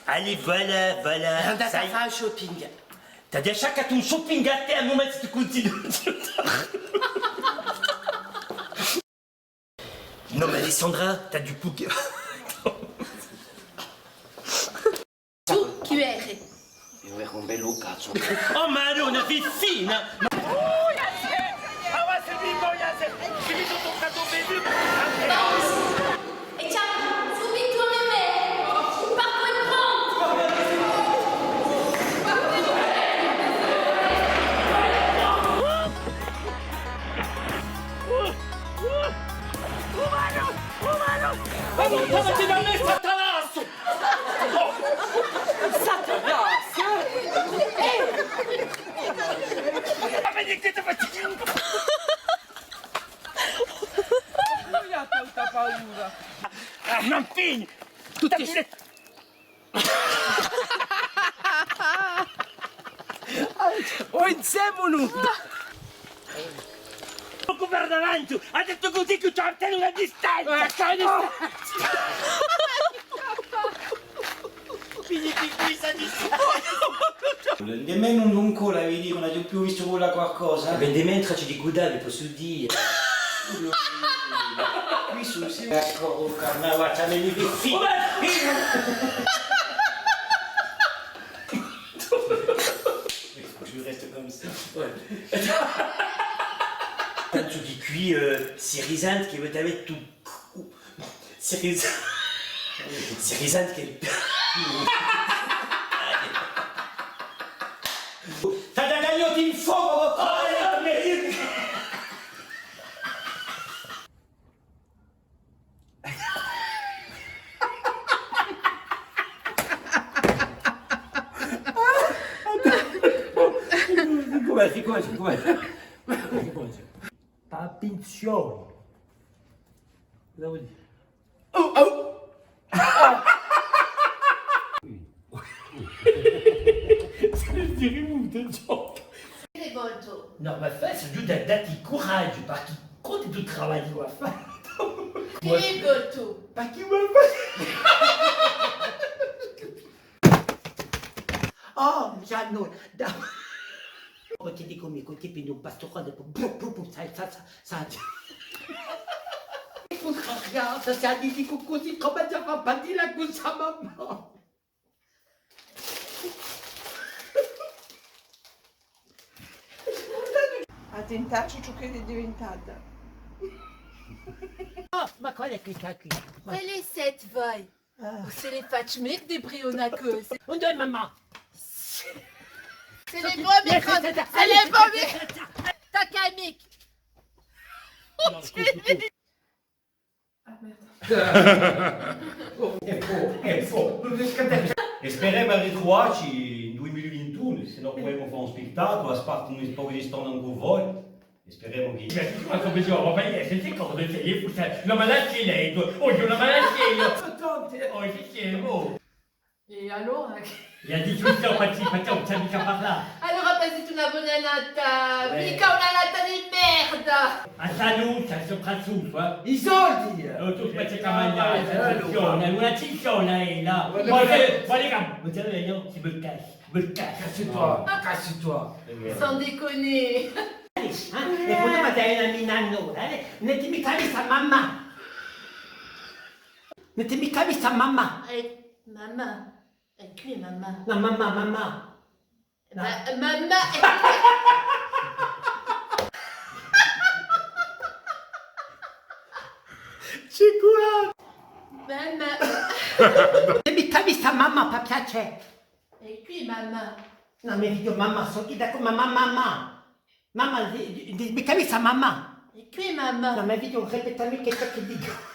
Allez, voilà, voilà. On a Ça y est. fait un shopping. T'as déjà qu'à ton shopping gâté à un moment si tu continues. Non mais Alessandra, t'as du coup... Tu QR. Io ero un bello cazzo. Oh ma allora, vicina! E ciao, subito a me! Parto e pronto! Buttati da me, Satanasso! Ma vedi che ti faccio... Lui ha tanta paura. Non fini! Tutti... O insieme Poco per davanti! Ha detto così che c'ho una distanza! Finiti qui, sa distanza! Nemmeno un cola, vedi, non hai più visto nulla qualcosa? Ben di mentre ci di guidare, posso dire. Qui sul sito. Ecco, oh carnale, guarda, me li fi... Je reste comme ça. Tu dis cuit, Cirisante qui veut t'avoir tout... Cirisante... Cirisante qui... T'as da gagnotti in fuoco! Com'è? Attenzione! Cosa vuol dire? Si rimuove il gioco! Rivolto. No, ma fai, c'est juste dati courage, parce que quand tu dois travailler, tu vas faire. Rivolto. Parce qu'il va faire. Oh, Gianno, quand tu dis comme écoutez, puis nous passons quoi de ça. Écoute, regarde, ça c'est un dit coucou, si comment ça va pas dire la couche à maman. a tentarci ciò che è diventata. Oh, ma qual è che qui? Quelle est cette voix? C'est les fatchmiks des Brionacos. On donne maman. C'est les premiers C'est les premiers Takamik. È fuoco. E speriamo di ritrovarci in 2021, se no poi fare un spettacolo, aspettiamo un po' di stanno con voi. E speriamo che... Ma come si va? Ma senti cosa sei? Non me la lei, oggi non me la chiedo. Oggi chiedo. Et alors? Il a dit tout ça, facciamo mica parlare. Allora passate una buona nata. Mica una nata di merda. A salute, soprattutto, eh. I soldi! Tu specie campagnare, attenzione, una cicciona è là. Poi raga, vous savez, io si me cache. Casse-toi, casse-toi. Sans déconner. E poi magari una minannona, non ti mi cavi sta mamma. Non ti mi cavi sta mamma. Maman. Qui est maman? No, mamma. Maman. Sicura? Maman. Non mi cavi sta mamma, per piacere. Et qui maman? No, mi dico mamma, so chi da come mamma. Mamma, mi cavi sta mamma. Et qui est maman? No, ma video, ripetami che ciò che dico.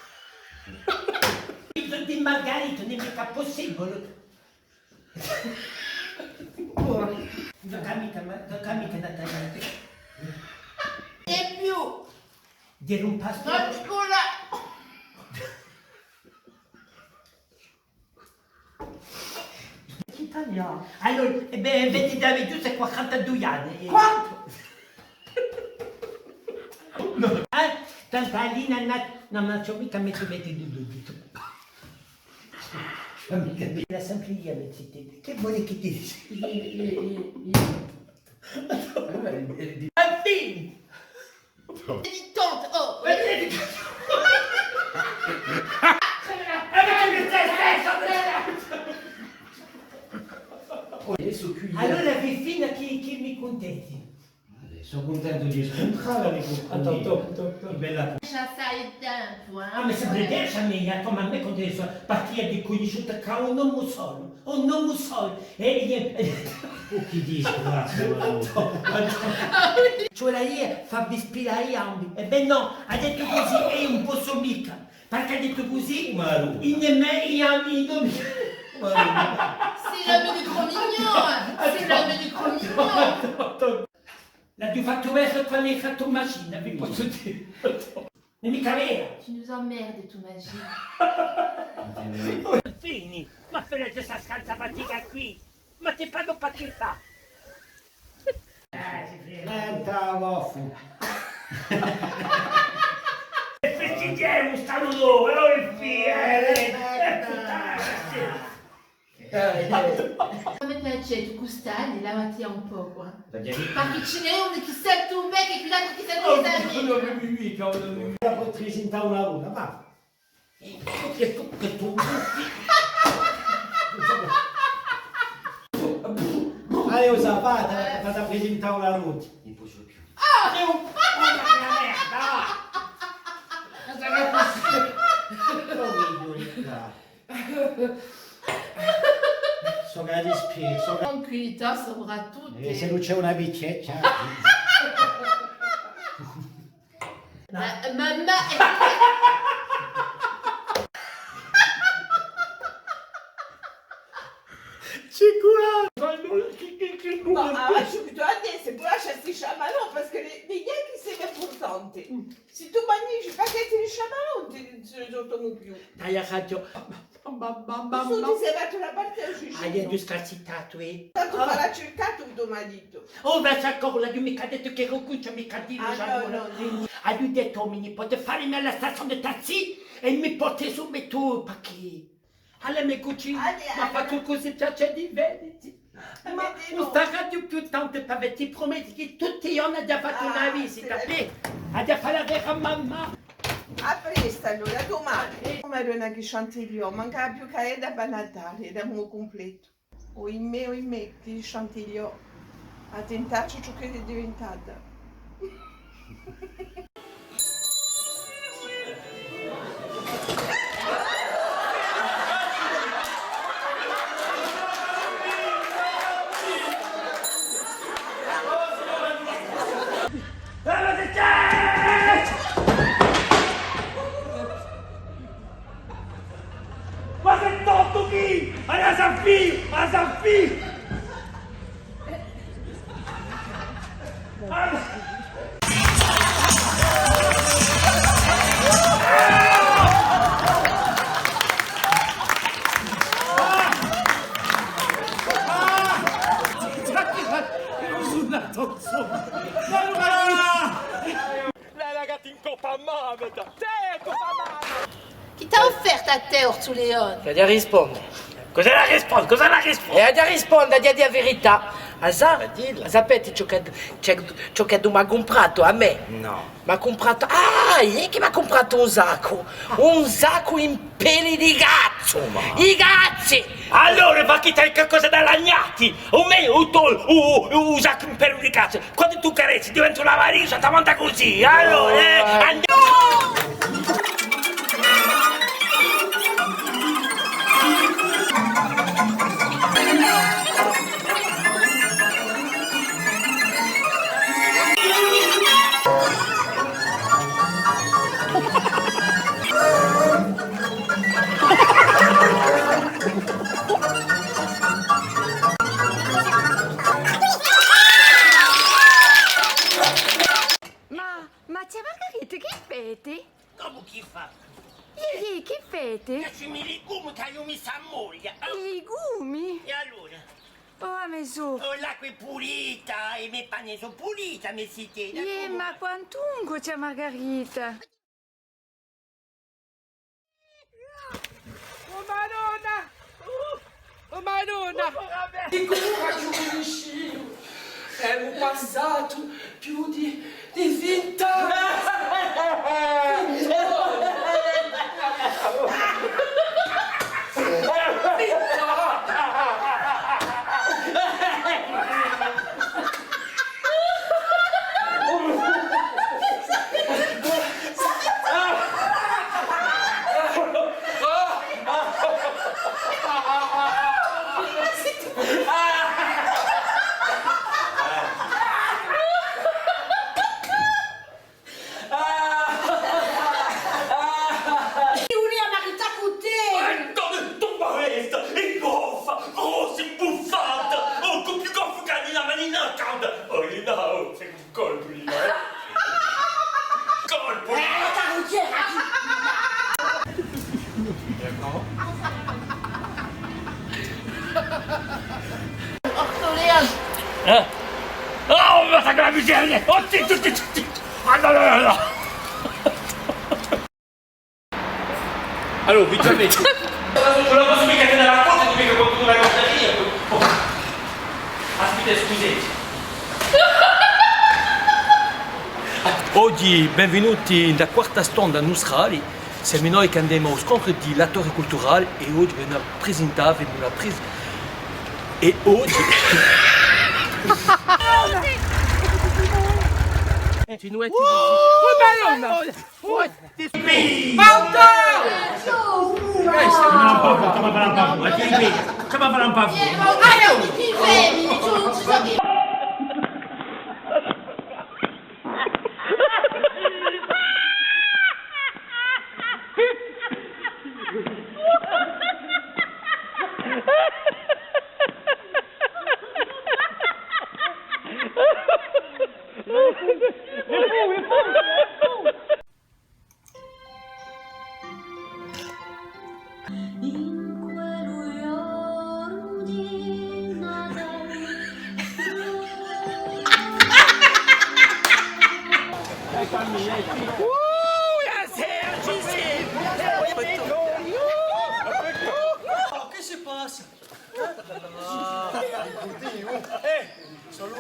Di Margarito, non è mica possibile. Giocamite da tagliare. Et più. Dire un pasto. Scusa. Italiano. Allora, vedi Davide, tu sei 42 anni. Quanto? No, Tanta Alina, non c'ho mica messo di dubito. Fammi capire. La sempre io mi zitti. Che vuole che ti dici? Affini! Dilettante, oh! Adesso qui. Allora Fifina che mi contenti? Sono contento di scontrare Attends. bella Já sai tempo, Ah, ma sempre adesso a me, come a me contento, perché di conosciuta che un uomo solo, chi dice grazie. cioè lei fa bispirare ambi, e beh no, ha detto così e un po' mica, perché ha detto così, Maru. in me e amico. C'est l'homme du gros mignon! C'est l'homme du gros mignon! L'ha più fatto verso quando hai fatto macina, vi posso dire. Non mica vera. Tu nous emmerdes, tu magie. Fini, ma fai questa scansa fatica qui, ma ti pago per che fa? Senta, voffu. E festeggiamo stanno dove, oh il A me piace, tu custodi, lavati un po', qua. Perché ce n'è uno che sente un becco e l'altro che sente un becco. Non avevi mica, non avevi mica. Puoi presentare una luna, va. Che tu Allora, usa, vado a presentare una luna. Non posso più. So che respiro, Tranquillità soprattutto. E se non c'è una bicetta. Mamma Bon, alors, je dois dire, c'est pour acheter chamallow parce que les gars qui s'aiment pourtant. Si tu mangi, je pas qu'être les chamallow, tu automobiles. dai a ragione. Tu ti sei fatto la parte del Hai due scarsitato, Tanto farà cercato il tuo marito. Oh, ma c'è ancora, l'ha mica detto che Rocuccio mica dire, no. ha detto mi nipote farmi alla stazione del taxi e mi porti subito, perché? Alla mia cucina, mi ha fatto così piacere di vederti. Ma non starà più tanto per me, ti prometti che tutti i giorni ha già fatto una visita, ha già fatto la vera mamma. A presto allora, domani. Come era una che chantiglio, mancava più che da Natale, era un completo. O in me, che chantiglio, a tentarci ciò che è diventata. Ma sei tonto chi? A Zanfì! Chi ti ha offerto a te, Ortuleone? Che dia risponde. Cosa la rispondo? E dia risponde, dia la verità. Sapete ciò che tu mi ha comprato a me? No. Mi ha comprato... Ah, è che mi ha comprato un sacco. Un sacco in peli di gatto. I gazzi! Allora, ma chi c'hai qualcosa da lagnati? O me, usa un pelo di cazzo. Quando tu carezzi diventa una varisa, ti monta così. Allora, andiamo! Ma c'è Margherita, che fete? Come chi fa? Che fete? Lasciami i legumi che io mi sa moglie. I legumi? E allora? Oh, ma su. Oh, l'acqua è pulita, e i miei panni sono puliti, mi si tiene. Ma quantunque c'è Margherita? Oh Madonna! nonna! Di coraggio vicino! Abbiamo passato più di 20 anni! Oh, ma fa la miseria! Oh, ti! Allora! Allora, vi già metti. Non la posso mica tenere la porta, mica qualcuno la porta via. Aspetta, scusate. Oggi benvenuti nella quarta stonda Nusrali. Siamo noi che andiamo allo scontro di l'attore culturale e oggi vengono presentati una presa. E oggi. Tu nous es Che si passa? Sono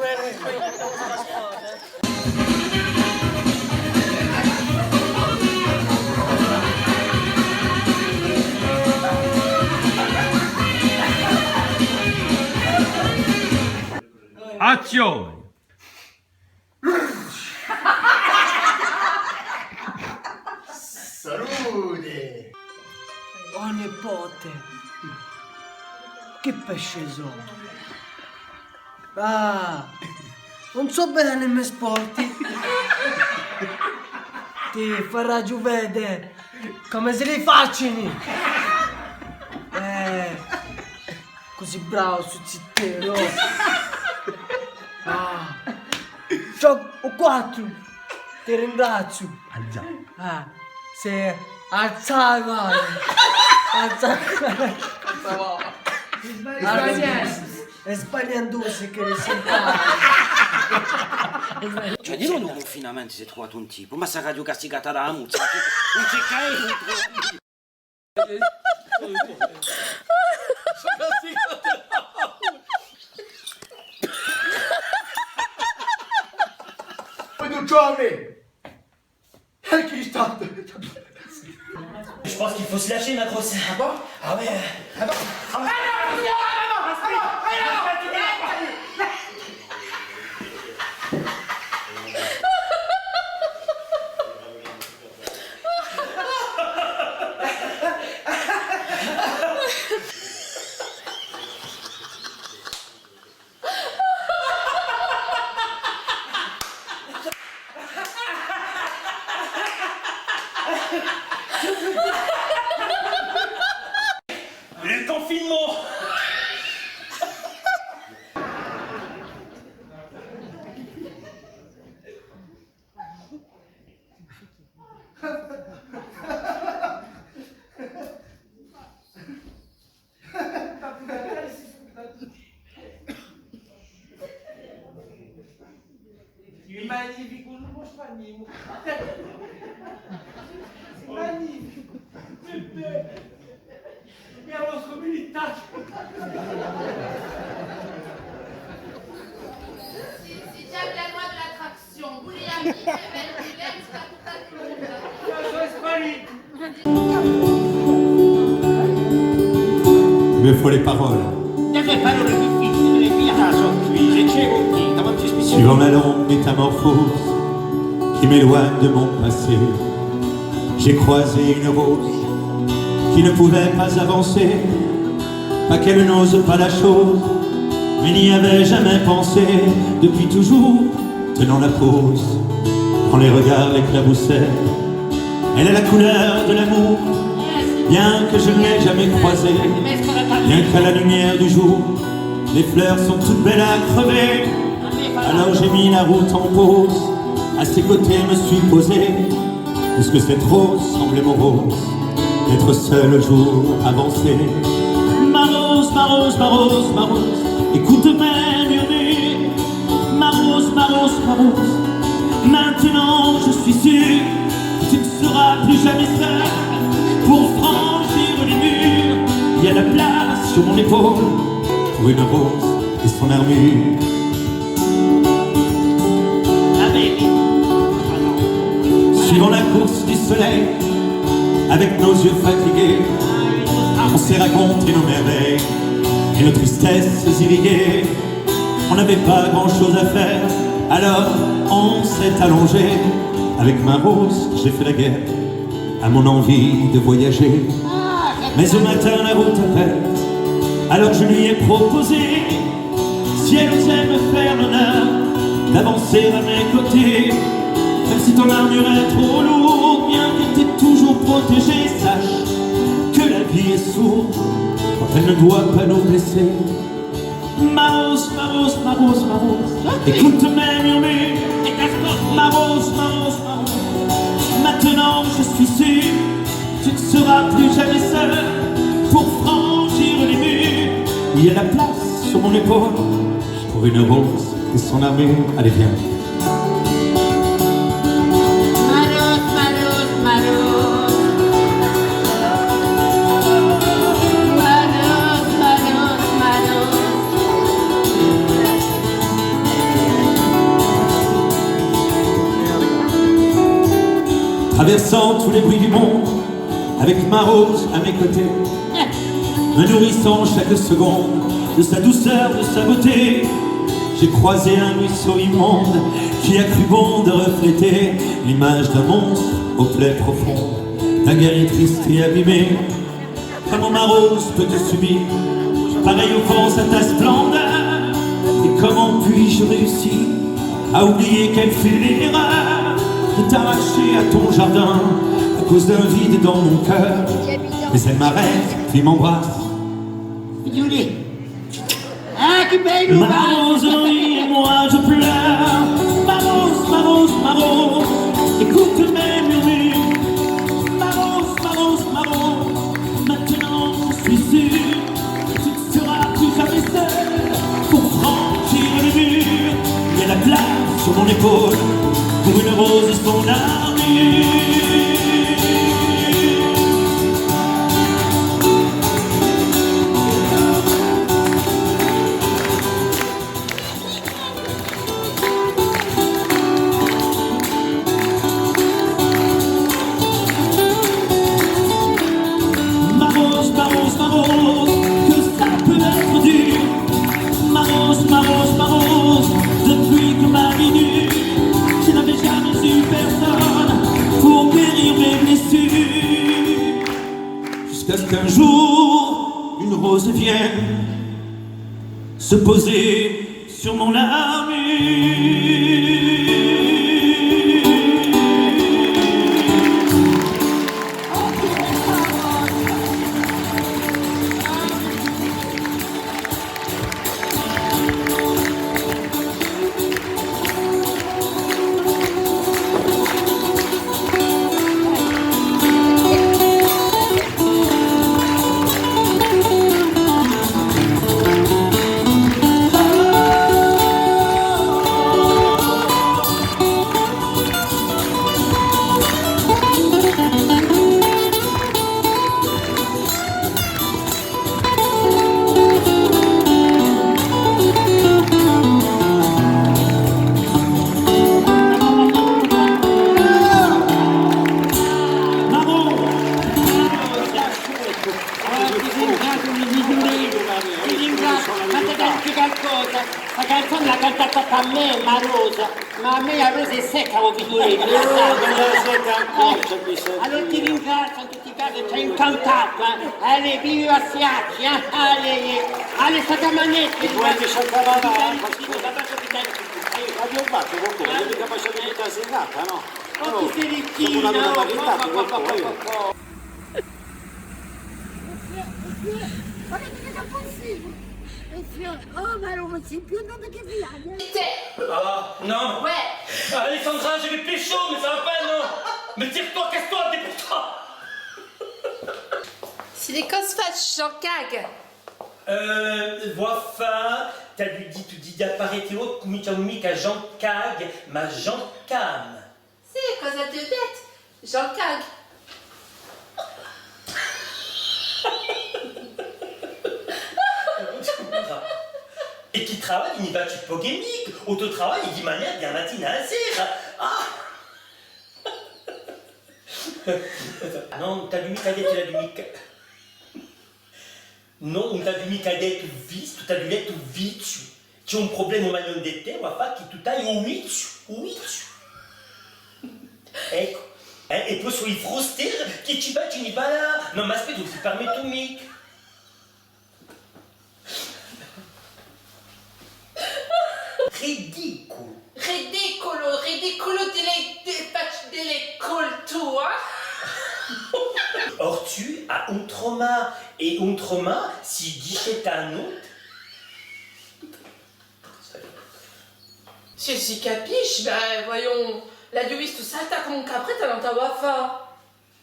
Azione! Salute! Oh nipote! Che pesce sono? Ah! Non so bene nei miei sporti! Ti farà giù vedere come se li facciano! Così bravo su zittero! Ah! Ciao, ho 4! Ti ringrazio! Ah! Se alzava! Sbagliandosi che ne sentava. Cioè, di non finalmente si è trovato un tipo, ma sarà giù castigata da muzza. Non c'è caso. Je pense qu'il faut se lâcher, ma grosse. Ah bon? Ah ouais. Ah bon? Ah ouais. Le confinement. Il est magnifique, on ne mange pas Nemo. C'est magnifique. Miałem z komunitacji. Il me faut les paroles. Suivant la longue métamorphose qui m'éloigne de mon passé, j'ai croisé une rose qui ne pouvait pas avancer, pas qu'elle n'ose pas la chose, mais n'y avait jamais pensé. Depuis toujours, tenant la pose, quand les regards l'éclaboussaient, elle a la couleur de l'amour, bien que je ne l'ai jamais croisée, bien qu'à la lumière du jour, les fleurs sont toutes belles à crever. Alors j'ai mis la route en pause, à ses côtés me suis posé, puisque cette rose semblait morose, d'être seule le jour avancé. Ma rose, ma rose, ma rose, ma rose, écoute mes murmures. Ma rose, ma rose, ma rose, maintenant je suis sûr, tu ne seras plus jamais seule pour franchir les murs. Il y a la place sur mon épaule pour une rose et son armure. Suivant la course du soleil, avec nos yeux fatigués, on s'est raconté nos merveilles et nos tristesses irriguées. On n'avait pas grand chose à faire, alors on s'est allongé. Avec ma rose, j'ai fait la guerre à mon envie de voyager. Mais au matin la route appelle, alors je lui ai proposé, si elle osait me faire l'honneur d'avancer à mes côtés. Même si ton armure est trop lourde, bien qu'elle t'ait toujours protégée, sache que la vie est sourde quand elle ne doit pas nous blesser. Ma rose, ma rose, ma rose, ma rose, écoute mes murmures. Ma rose, ma rose, ma rose, maintenant je suis sûr, tu ne seras plus jamais seule pour franchir les murs. Il y a la place sur mon épaule pour une rose et son armure. Allez, viens. Traversant tous les bruits du monde, avec ma rose à mes côtés, me nourrissant chaque seconde de sa douceur, de sa beauté, j'ai croisé un ruisseau immonde qui a cru bon de refléter l'image d'un monstre aux plaies profondes, d'un guerrier triste et abîmé. Comment ma rose peut-tu subir pareille offense à ta splendeur? Et comment puis-je réussir à oublier quelle fut l'erreur de t'arracher à ton jardin à cause d'un vide dans mon cœur? Mais elle m'arrête, puis m'embrasse. Ma rose rit et moi je pleure. Ma rose, ma rose, ma rose, écoute mes murmures. Ma rose, ma rose, ma rose, maintenant je suis sûr, tu ne seras plus jamais seule pour franchir les murs. Il y a la place sur mon épaule pour une rose et son armure. Ma rose, ma rose, ma rose, que ça peut être dur. Ma rose, ma rose, ma rose, depuis que ma vie dure, je n'avais jamais eu personne pour guérir mes blessures. Jusqu'à ce qu'un jour, une rose vienne se poser sur mon armure. canzone l'ha cantata a me, ma Rosa. Ma a me la Rosa è secca, ho visto lei. Allora ti ringrazio in tutti i casi, ci hai incantato. Allora, vivi a Siacchi, allora, state manetti. Tu anche sciacquavava? Abbiamo fatto qualcuno, non è capace di mettere serata, no? Oh, ti sei ricchino. Una donna maritata, qualcuno. Guarda che non possibile. Oh, ma non si più non che viaggia. Ah, non. Ouais. Alexandra, j'ai les péchos, mais ça va pas, non. Mais tire-toi, casse-toi, dépêche-toi. Si les cosses fâchent, j'en cague. Voix fin, t'as lui dit, tu dis d'appareil haut, mica Jean Cag, ma Jean Cam. Si, cosa te dette, j'en cague. Et qui travaille, il n'y va pas polémique. Auto travail, il dit manière bien matin à zéro. Ah. Non, t'as du mica tu l'as du mica. Non, on t'a du micadette ou vice, tu as du lait ou vice. Tu as un problème au maillon d'été, on va faire qui tout aille au vice. Ecco. Et poi sono i fruster che ci n'y va là. Non, ma aspetta, ti permetto mica. Ridicolo. Ridicolo delle culture. Or tu as un trauma, et un trauma si dice un autre. Si capiche, ben voyons, la Louise tout ça, t'as comme un capret, t'as dans ta wafa.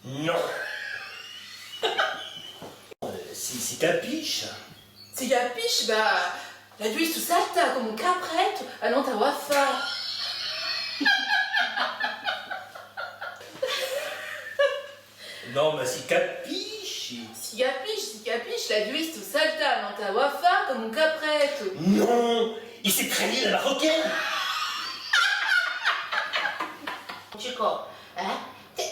Non. Si capiche. Si capiche, ben la Louise tout ça, t'as comme un capret, t'as dans ta wafa. Non, mais si capiche. Si capiche, la Louise tout ça, t'as dans ta wafa comme un capret. Non, il s'est traîné la marocaine. Chico, magari ti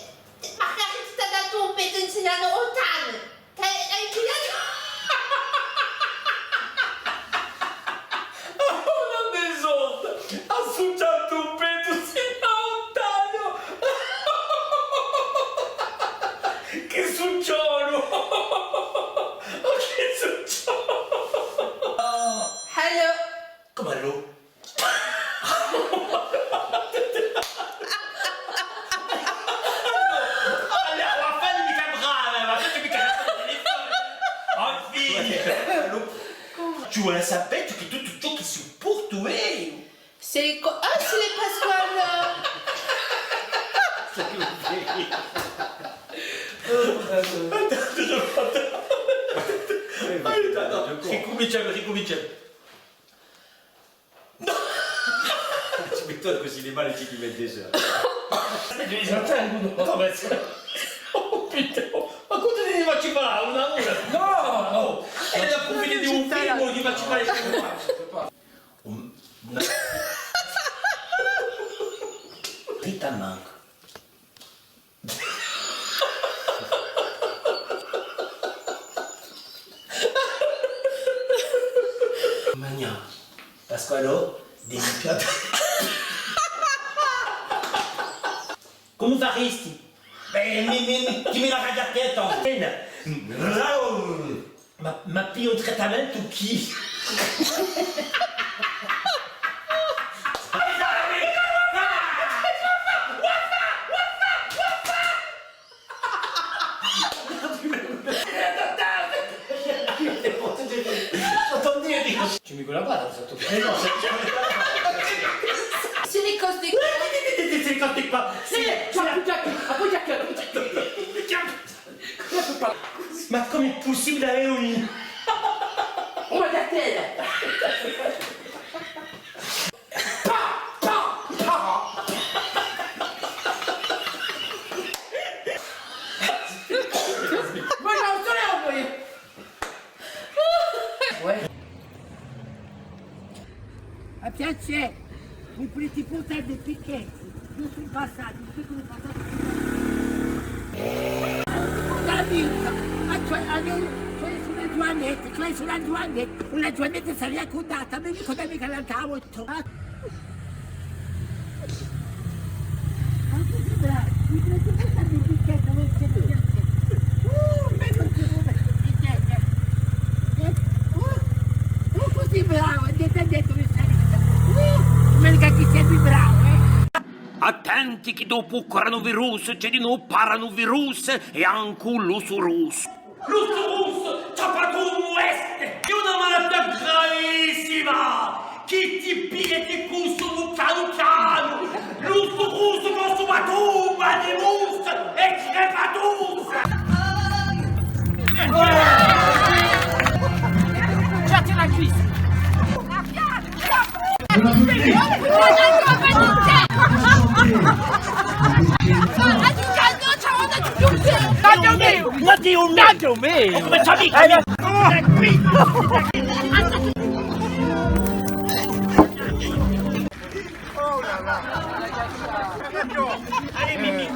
sta dato un pezzo insegnato otan. Hai insegnato? Una desonta. Ha succiato un pezzo sino lontano. Che succiolo. Che succiolo. Hello. Come allo? Tu vois, ça pète, tu tout qui supporte, ouais. C'est les c'est les Pasquale. Ricominciamo. Tu m'étonnes que s'il est mal, c'est qu'il met des heures. Oh putain, ma cosa ti faccio fare? Una ora? No! È la profilo di un film, ti faccio fare Rita manca. Magna. Pasqualo, devi piattare. Come faresti? Ti mi la ragazzetto, ma più un trattamento chi? Tu mi quella barra sotto che no, C'est les cosses des c'est quand t'es pas. Ma come è possibile avere un. On va la tête. A piacere, mi preti portare dei picchetti. Io sono passato, sono passato. La vita, cioè sulle Antoinette, tu es sur l'Antoinette. L'Antoinette, ça vient condata, mais mi conta mica l'altavo. Così bravo, detto mi stai. Menica che sei bravo, Attenti che dopo il coronavirus c'è di nuovo paranovirus e anche l'usurus. L'usurus, ciapatum est, è una malattia gravissima che ti piglia e ti consuma piano piano. L'usurus consumatum, animus e crepatus. Già la crisi. Ma Dio mio! Come c'è amica? Allez, Mimi,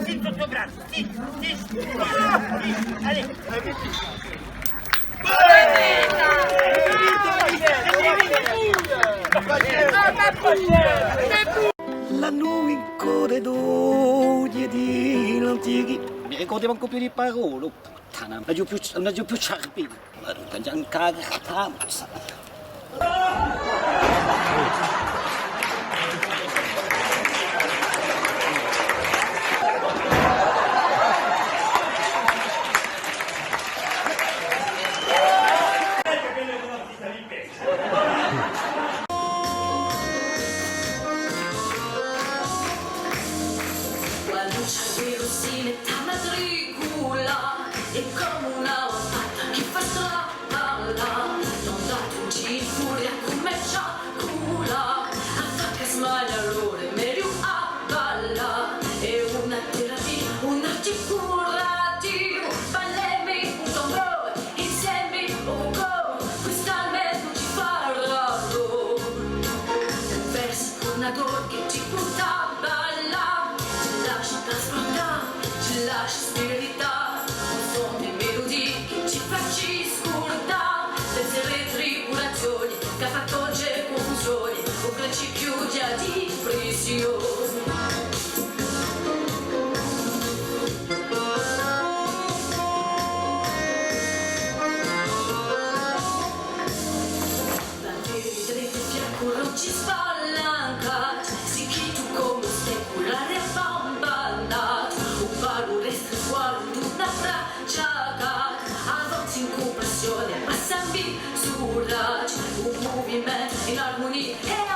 sit sotto braccio, sit. Allez. La nuit in corridoio di l'antichi. Mi ricordiamo anche più di parole. Puttana, non ho più ciarpi. Guarda, già un cagata. Si mette a matricola e come una patta che fa strada non date un giro furia come sciacula a fa che smaglia l'ore meglio a balla e una terapia un articulativo ballemi un tamburo insieme un go questa almeno ci farà versi con una dor che ti butta a balla ci lascia trasportare lasci spirita, un suono di melodie che ci facci scordare, pensieri tribolazioni, che fa torcere confusioni, o che ci chiude a depressione. La verità del fianco non ci spalanca, si chi tu come speculare bambanda. Una bracciata avanti in compressione, passami sul raggio, un movimento in armonia e